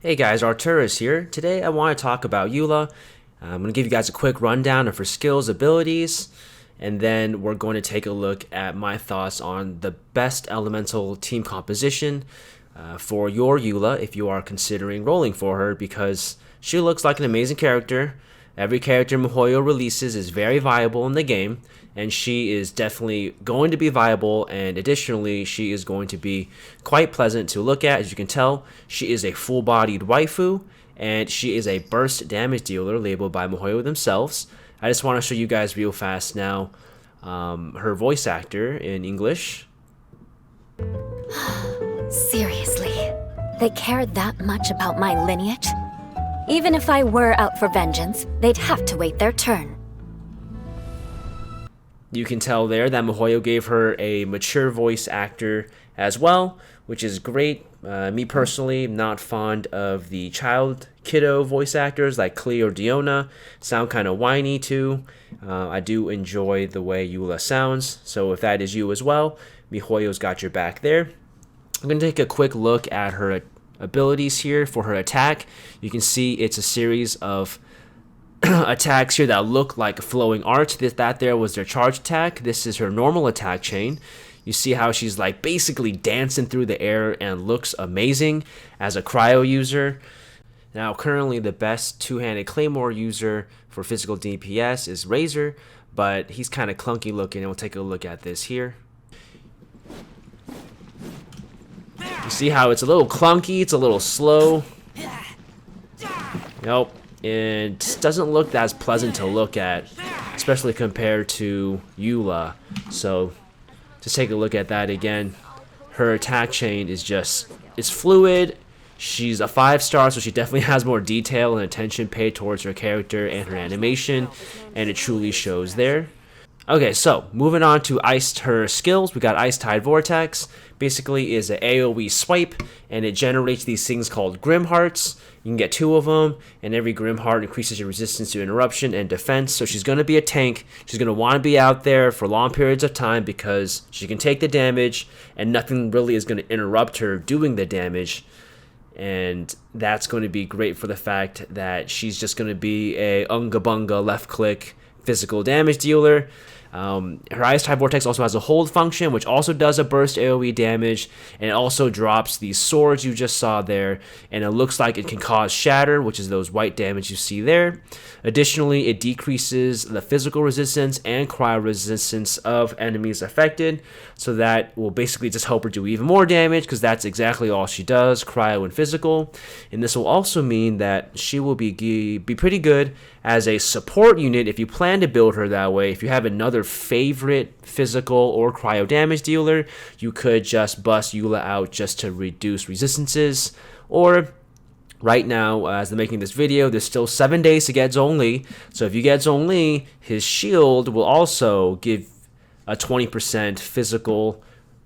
Hey guys, Arturus here. Today I want to talk about Eula. I'm going to give you guys a quick rundown of her skills, abilities, and then we're going to take a look at my thoughts on the best elemental team composition for your Eula if you are considering rolling for her, because she looks like an amazing character. Every character MiHoYo releases is very viable in the game, and she is definitely going to be viable, and additionally, she is going to be quite pleasant to look at. As you can tell, she is a full-bodied waifu, and she is a burst damage dealer labeled by MiHoYo themselves. I just want to show you guys real fast now her voice actor in English. Seriously, they cared that much about my lineage? Even if I were out for vengeance, they'd have to wait their turn. You can tell there that MiHoYo gave her a mature voice actor as well, which is great. Me personally, am not fond of the child kiddo voice actors like Klee or Diona. Sound kind of whiny too. I do enjoy the way Eula sounds, so if that is you as well, MiHoYo's got your back there. I'm going to take a quick look at her abilities here for her attack. You can see it's a series of attacks here that look like flowing arch. That there was their charge attack. This is her normal attack chain. You see how she's like basically dancing through the air and looks amazing as a cryo user. Now currently the best two-handed claymore user for physical DPS is Razor, but he's kind of clunky looking, and we'll take a look at this here. You see how it's a little clunky, it's a little slow. Nope. It doesn't look as pleasant to look at, especially compared to Eula. So just take a look at that again. Her attack chain is it's fluid. She's a 5-star, so she definitely has more detail and attention paid towards her character and her animation, and it truly shows there. Okay, so moving on to her skills, we got Ice Tide Vortex. Basically is an AoE swipe, and it generates these things called Grim Hearts. You can get 2 of them, and every Grim Heart increases your resistance to interruption and defense. So she's going to be a tank. She's going to want to be out there for long periods of time because she can take the damage, and nothing really is going to interrupt her doing the damage. And that's going to be great for the fact that she's just going to be a unga bunga left click physical damage dealer. Her Ice Type Vortex also has a hold function, which also does a burst AoE damage, and it also drops these swords you just saw there, and it looks like it can cause shatter, which is those white damage you see there. Additionally, it decreases the physical resistance and cryo resistance of enemies affected, so that will basically just help her do even more damage, because that's exactly all she does, cryo and physical. And this will also mean that she will be pretty good as a support unit if you plan to build her that way. If you have another favorite physical or cryo damage dealer, you could just bust Eula out just to reduce resistances. Or right now, as I'm making this video, there's still 7 days to get Zhongli. So if you get Zhongli, his shield will also give a 20% physical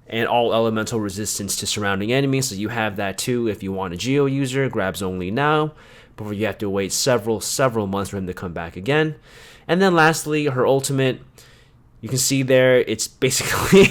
and all elemental resistance to surrounding enemies. So you have that too if you want a Geo user. Grab Zhongli now before you have to wait several months for him to come back again. And then lastly, her ultimate, you can see there, it's basically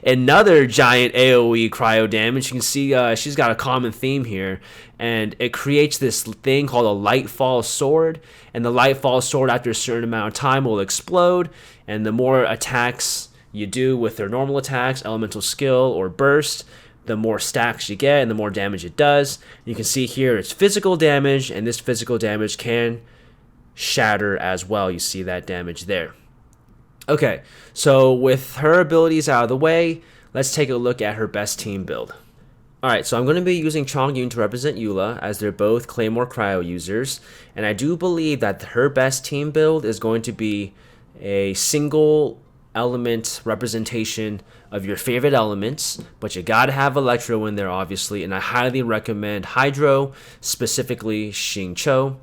another giant AoE cryo damage. You can see she's got a common theme here, and it creates this thing called a Lightfall Sword, and the Lightfall Sword after a certain amount of time will explode, and the more attacks you do with their normal attacks, elemental skill, or burst, the more stacks you get and the more damage it does. You can see here it's physical damage, and this physical damage can shatter as well. You see that damage there. Okay, so with her abilities out of the way, let's take a look at her best team build. Alright, so I'm going to be using Chongyun to represent Eula, as they're both Claymore Cryo users, and I do believe that her best team build is going to be a single element representation of your favorite elements, but you gotta have Electro in there obviously, and I highly recommend Hydro, specifically Xingqiu.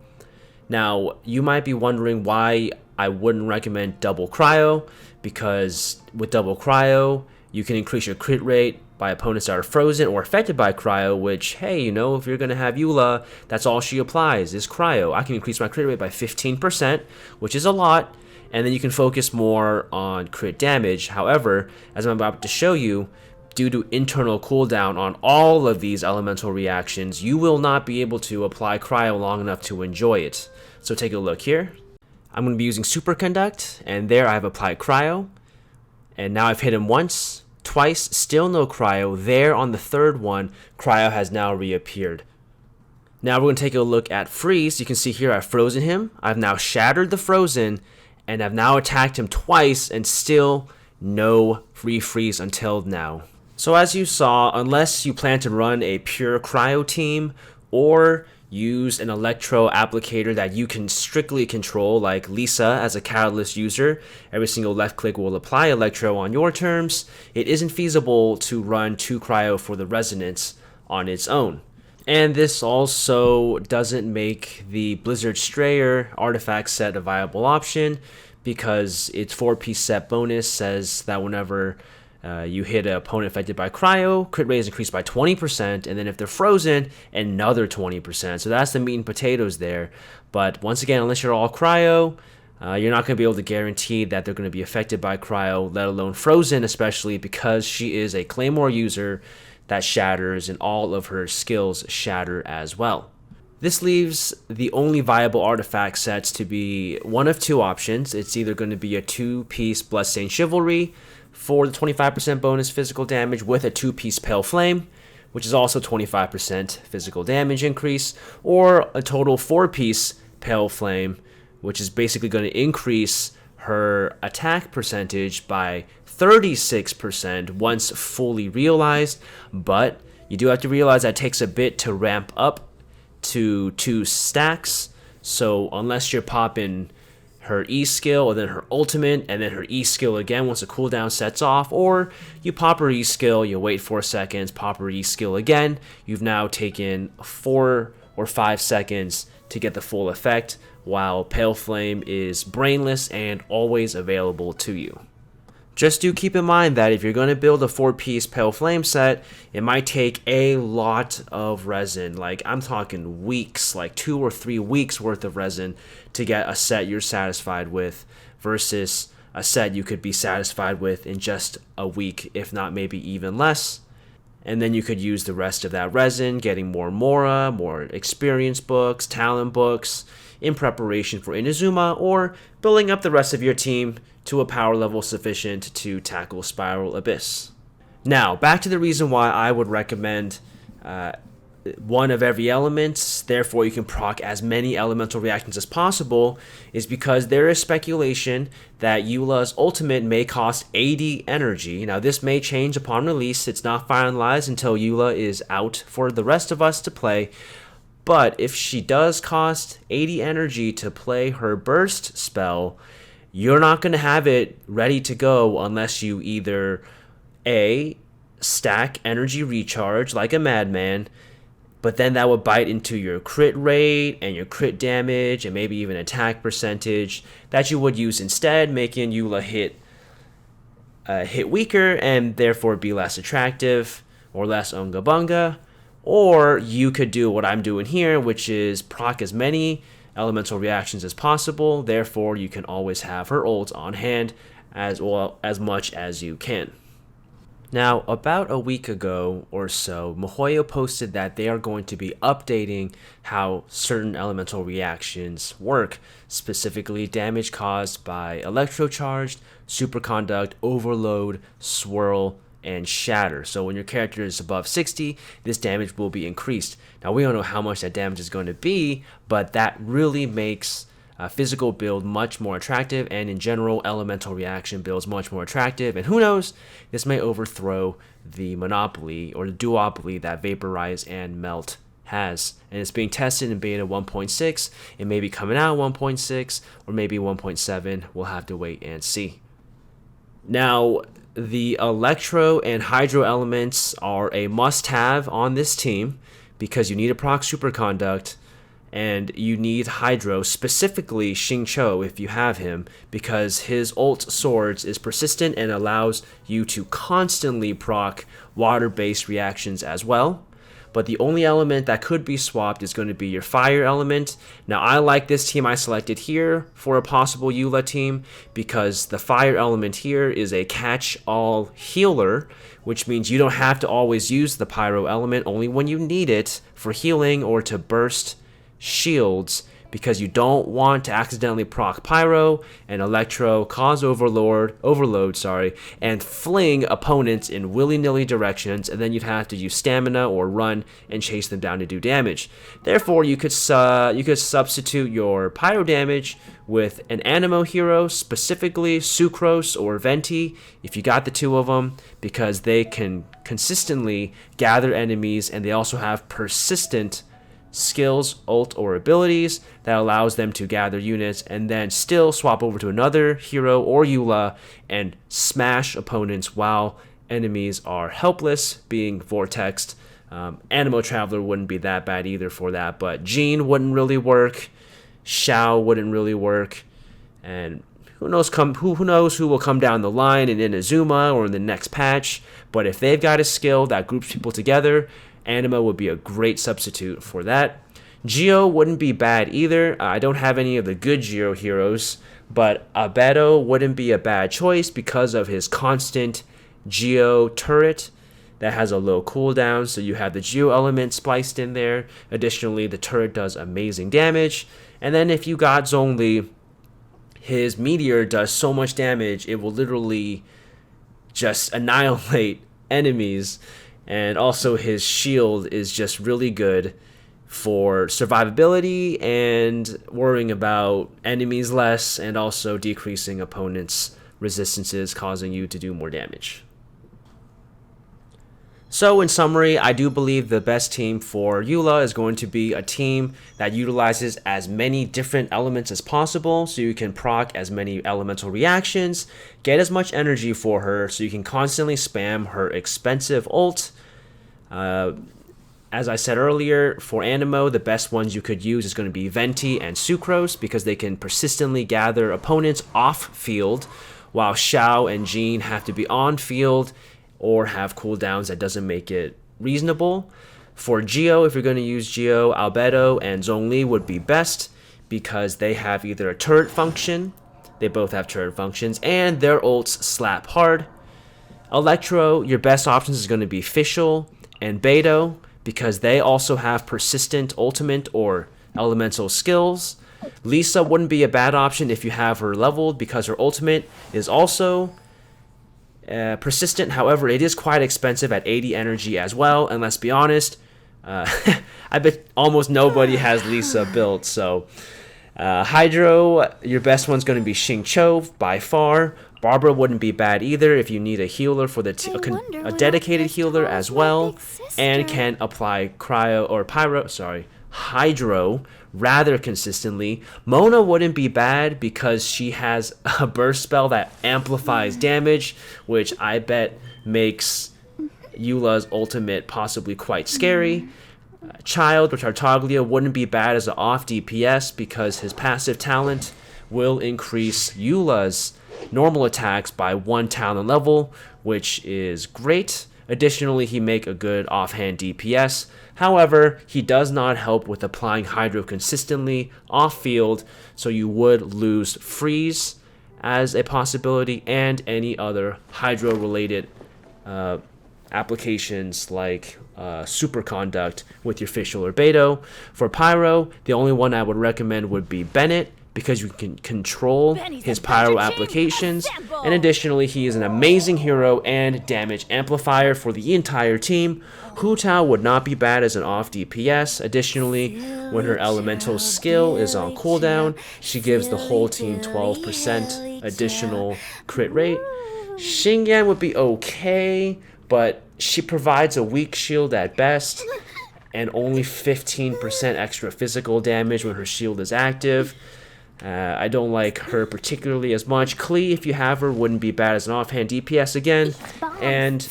Now you might be wondering why I wouldn't recommend double cryo, because with double cryo you can increase your crit rate by opponents that are frozen or affected by cryo, which, hey, you know, if you're gonna have Eula, that's all she applies is cryo. I can increase my crit rate by 15%, which is a lot, and then you can focus more on crit damage. However, as I'm about to show you, due to internal cooldown on all of these elemental reactions, you will not be able to apply cryo long enough to enjoy it. So take a look here. I'm going to be using Superconduct, and there I've applied cryo. And now I've hit him once, twice, still no cryo. There on the third one, cryo has now reappeared. Now we're going to take a look at freeze. You can see here I've frozen him. I've now shattered the frozen, and I've now attacked him twice, and still no refreeze until now. So as you saw, unless you plan to run a pure cryo team or use an electro applicator that you can strictly control, like Lisa as a catalyst user, every single left click will apply electro on your terms, it isn't feasible to run 2 cryo for the resonance on its own. And this also doesn't make the Blizzard Strayer artifact set a viable option, because its 4-piece set bonus says that whenever you hit an opponent affected by cryo, crit rate is increased by 20%, and then if they're frozen, another 20%. So that's the meat and potatoes there. But once again, unless you're all cryo, you're not going to be able to guarantee that they're going to be affected by cryo, let alone frozen, especially because she is a Claymore user that shatters, and all of her skills shatter as well. This leaves the only viable artifact sets to be one of 2 options. It's either going to be a 2-piece Bloodstained Chivalry for the 25% bonus physical damage with a 2-piece Pale Flame, which is also 25% physical damage increase, or a total 4-piece Pale Flame, which is basically going to increase her attack percentage by 36% once fully realized, but you do have to realize that it takes a bit to ramp up to 2 stacks. So unless you're popping her E skill and then her ultimate and then her E skill again once the cooldown sets off, or you pop her E skill, you wait 4 seconds, pop her E skill again, you've now taken 4 or 5 seconds to get the full effect, while Pale Flame is brainless and always available to you. Just do keep in mind that if you're going to build a 4-piece Pale Flame set, it might take a lot of resin. Like, I'm talking weeks, like 2 or 3 weeks worth of resin to get a set you're satisfied with, versus a set you could be satisfied with in just a week, if not maybe even less. And then you could use the rest of that resin, getting more Mora, more experience books, talent books, in preparation for Inazuma, or building up the rest of your team to a power level sufficient to tackle Spiral Abyss. Now, back to the reason why I would recommend one of every element, therefore you can proc as many elemental reactions as possible, is because there is speculation that Eula's ultimate may cost 80 energy. Now, this may change upon release. It's not finalized until Eula is out for the rest of us to play. But if she does cost 80 energy to play her burst spell, you're not going to have it ready to go unless you either A, stack energy recharge like a madman, but then that would bite into your crit rate and your crit damage and maybe even attack percentage that you would use instead, making Eula hit weaker and therefore be less attractive or less unga bunga. Or you could do what I'm doing here, which is proc as many elemental reactions as possible. Therefore, you can always have her ult on hand as much as you can. Now, about a week ago or so, MiHoYo posted that they are going to be updating how certain elemental reactions work, specifically damage caused by electrocharged, superconduct, overload, swirl, and shatter. So when your character is above 60, this damage will be increased. Now, we don't know how much that damage is going to be, but that really makes a physical build much more attractive, and in general, elemental reaction builds much more attractive. And who knows, this may overthrow the monopoly or the duopoly that Vaporize and Melt has. And it's being tested in beta 1.6. It may be coming out 1.6 or maybe 1.7. We'll have to wait and see. Now, the Electro and Hydro elements are a must-have on this team because you need a proc Superconduct and you need Hydro, specifically Xingqiu if you have him, because his ult Swords is persistent and allows you to constantly proc water-based reactions as well. but the only element that could be swapped is going to be your fire element. Now, I like this team I selected here for a possible Eula team because the fire element here is a catch-all healer, which means you don't have to always use the pyro element, only when you need it for healing or to burst shields, because you don't want to accidentally proc pyro and electro, cause overload, and fling opponents in willy-nilly directions, and then you'd have to use stamina or run and chase them down to do damage. Therefore, you could substitute your pyro damage with an Anemo hero, specifically Sucrose or Venti, if you got the two of them, because they can consistently gather enemies, and they also have persistent skills, ult, or abilities that allows them to gather units and then still swap over to another hero or Eula and smash opponents while enemies are helpless, being vortexed. Anemo Traveler wouldn't be that bad either for that, but Jean wouldn't really work, Xiao wouldn't really work, and who knows who will come down the line in Inazuma or in the next patch. But if they've got a skill that groups people together, Anemo would be a great substitute for that. Geo wouldn't be bad either. I don't have any of the good Geo heroes, but Albedo wouldn't be a bad choice because of his constant Geo turret that has a low cooldown, so you have the Geo element spliced in there. Additionally, the turret does amazing damage. And then if you got Zhongli, his meteor does so much damage, it will literally just annihilate enemies. And also his shield is just really good for survivability and worrying about enemies less, and also decreasing opponents' resistances, causing you to do more damage. So in summary, I do believe the best team for Eula is going to be a team that utilizes as many different elements as possible, so you can proc as many elemental reactions, get as much energy for her, so you can constantly spam her expensive ult. As I said earlier, for Anemo, the best ones you could use is going to be Venti and Sucrose, because they can persistently gather opponents off field, while Xiao and Jean have to be on field or have cooldowns that doesn't make it reasonable. For Geo, if you're going to use Geo, Albedo and Zhongli would be best, because they have either a turret function, they both have turret functions, and their ults slap hard. Electro, your best options is going to be Fischl and Beidou, because they also have persistent ultimate or elemental skills. Lisa wouldn't be a bad option if you have her leveled, because her ultimate is also persistent. However, it is quite expensive at 80 energy as well, and let's be honest, I bet almost nobody has Lisa built. So Hydro, your best one's going to be Xingqiu by far. Barbara wouldn't be bad either if you need a healer for the a dedicated healer as well, and can apply Hydro rather consistently. Mona wouldn't be bad because she has a burst spell that amplifies damage, which I bet makes Eula's ultimate possibly quite scary. Child or Tartaglia wouldn't be bad as an off DPS because his passive talent will increase Eula's normal attacks by 1 talent level, which is great. Additionally, he make a good offhand DPS. However, he does not help with applying Hydro consistently off field, so you would lose Freeze as a possibility and any other Hydro related applications like Superconduct with your Fischl or Beidou. For Pyro, the only one I would recommend would be Bennett, because you can control his pyro applications, and additionally he is an amazing hero and damage amplifier for the entire team. Hu Tao would not be bad as an off DPS. Additionally, when her elemental skill is on cooldown, she gives the whole team 12% additional crit rate. Xingyan would be okay, but she provides a weak shield at best and only 15% extra physical damage when her shield is active. I don't like her particularly as much. Klee, if you have her, wouldn't be bad as an offhand DPS again. And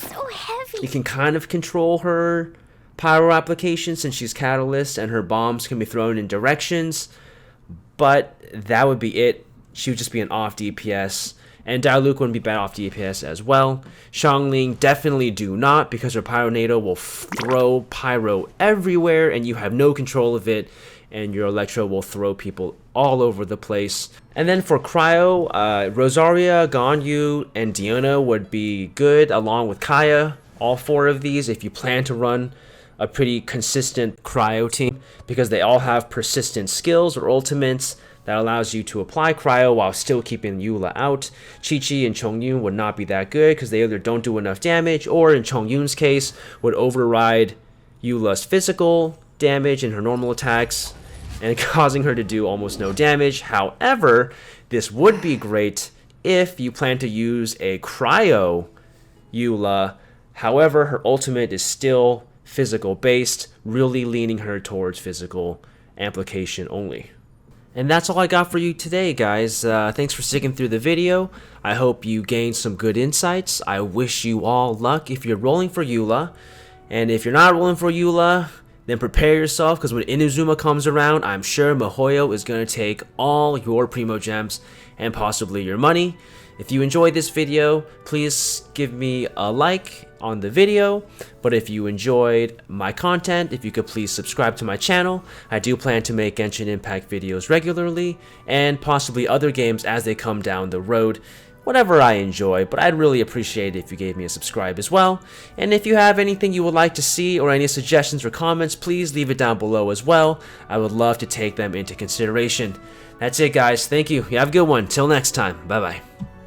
you can kind of control her pyro application since she's Catalyst and her bombs can be thrown in directions. But that would be it. She would just be an off DPS. And Diluc wouldn't be bad off DPS as well. Xiangling definitely do not, because her Pyronado will throw Pyro everywhere and you have no control of it, and your Electro will throw people all over the place. And then for Cryo, Rosaria, Ganyu, and Diana would be good, along with Kaya. All 4 of these if you plan to run a pretty consistent Cryo team, because they all have persistent skills or ultimates that allows you to apply Cryo while still keeping Eula out. Chi-Chi and Chongyun would not be that good, because they either don't do enough damage, or in Chongyun's case, would override Eula's physical damage and her normal attacks, and causing her to do almost no damage. However, this would be great if you plan to use a Cryo Eula. However, her ultimate is still physical based, really leaning her towards physical application only. And that's all I got for you today, guys. Thanks for sticking through the video. I hope you gained some good insights. I wish you all luck if you're rolling for Eula. And if you're not rolling for Eula, then prepare yourself, because when Inazuma comes around, I'm sure Mihoyo is going to take all your Primo Gems and possibly your money. If you enjoyed this video, please give me a like on the video. But if you enjoyed my content, if you could please subscribe to my channel. I do plan to make Genshin Impact videos regularly, and possibly other games as they come down the road. Whatever I enjoy, but I'd really appreciate it if you gave me a subscribe as well. And if you have anything you would like to see or any suggestions or comments, please leave it down below as well. I would love to take them into consideration. That's it, guys. Thank you. You have a good one. Till next time. Bye-bye.